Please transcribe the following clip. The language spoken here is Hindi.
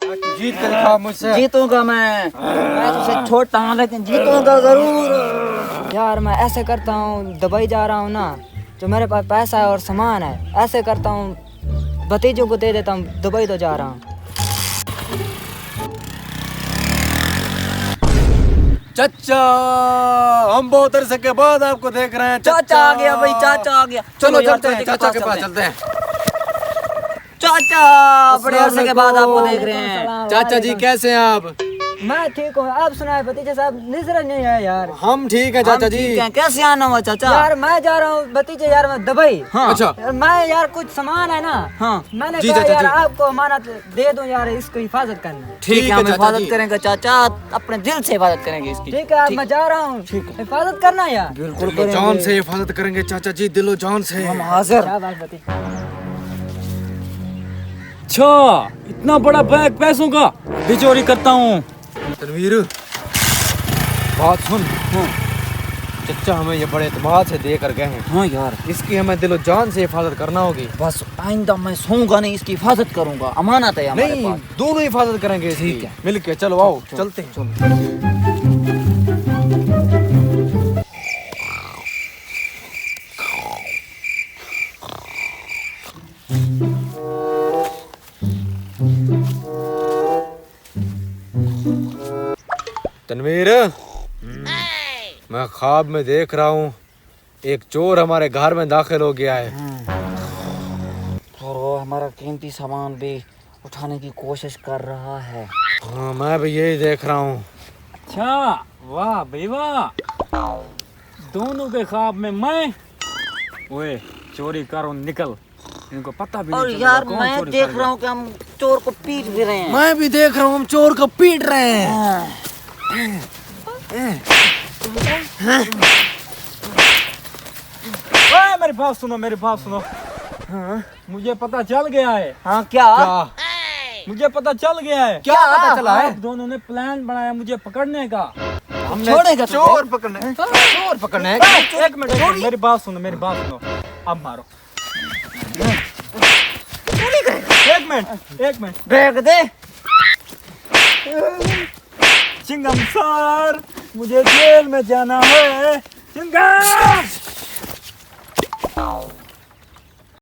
जीत कर दिखा मुझसे। जीतूंगा मैं तुझसे छोटा हूँ लेकिन जीतूंगा जरूर। यार मैं ऐसे करता हूँ, दुबई जा रहा हूँ ना, जो मेरे पास पैसा है और सामान है, ऐसे करता हूँ भतीजों को दे देता हूँ, दुबई तो जा रहा हूँ। चाचा, हम बहुत अरसे के बाद आपको देख रहे हैं। चाचा आ गया भाई, चाचा आ गया। चलो यार, चलते हैं, चाचा के पास चलते हैं। चाचा बड़े अरसे के बाद आपको देख रहे हैं। चाचा जी कैसे हैं आप? मैं ठीक हूँ, आप सुनाए भतीजे साहब, नजर नहीं है यार। हम ठीक है चाचा जी। कैसे आना हुआ चाचा? यार मैं जा रहा हूँ भतीजे यार, मैं दुबई। हाँ। अच्छा। मैं यार कुछ सामान है ना, हाँ। मैंने जी कहा चाचा यार जी। आपको अमानत दे दूं यार, इसको हिफाजत करना। ठीक है, हम चाचा हिफाजत जी। करेंगे चाचा, अपने दिल से हिफाजत करेंगे इसकी। ठीक है, मैं जा रहा हूँ, हिफाजत करना यार। बिल्कुल दिलो जान से हिफाजत करेंगे चाचा जी, दिलो जान से। हम हाजिर। अच्छा, इतना बड़ा बैग पैसों का भी चोरी करता हूँ। तनवीर, बात सुन। चचा हमें ये बड़े एतमाद से दे कर गए हैं। हाँ यार, इसकी हमें दिलो जान से हिफाजत करना होगी। बस आइंदा मैं सोऊंगा नहीं, इसकी हिफाजत करूंगा, अमानत है हमारे नहीं, पास। दोनों हिफाजत करेंगे इसकी। ठीक है। मिल के चलो, आओ चलते हैं। तनवीर, मैं ख्वाब में देख रहा हूँ एक चोर हमारे घर में दाखिल हो गया है। और वो हमारा कीमती सामान भी उठाने की कोशिश कर रहा है। हाँ, मैं भी यही देख रहा हूँ। अच्छा, वाह भाई वाह, दोनों के ख्वाब में मैं ओए चोरी करो निकल, इनको पता भी और नहीं यार कौन मैं चोरी देख कर रहा हूँ कि हम चोर को पीट भी रहे हैं। मैं भी देख रहा हूँ हम चोर को पीट रहे हैं। ओए, मेरी बात सुनो, मेरी बात सुनो। हाँ, मुझे पता चल गया है। हाँ क्या? मुझे पता चल गया है। क्या पता चला है? आप दोनों ने प्लान बनाया मुझे पकड़ने का। छोड़ेगा चोर पकड़ना है, चोर पकड़ना है। एक मिनट, मेरी बात सुनो, मेरी बात सुनो। अब मारो। एक मिनट बैग दे। चिंगम सर, मुझे जेल में जाना है। चिंगम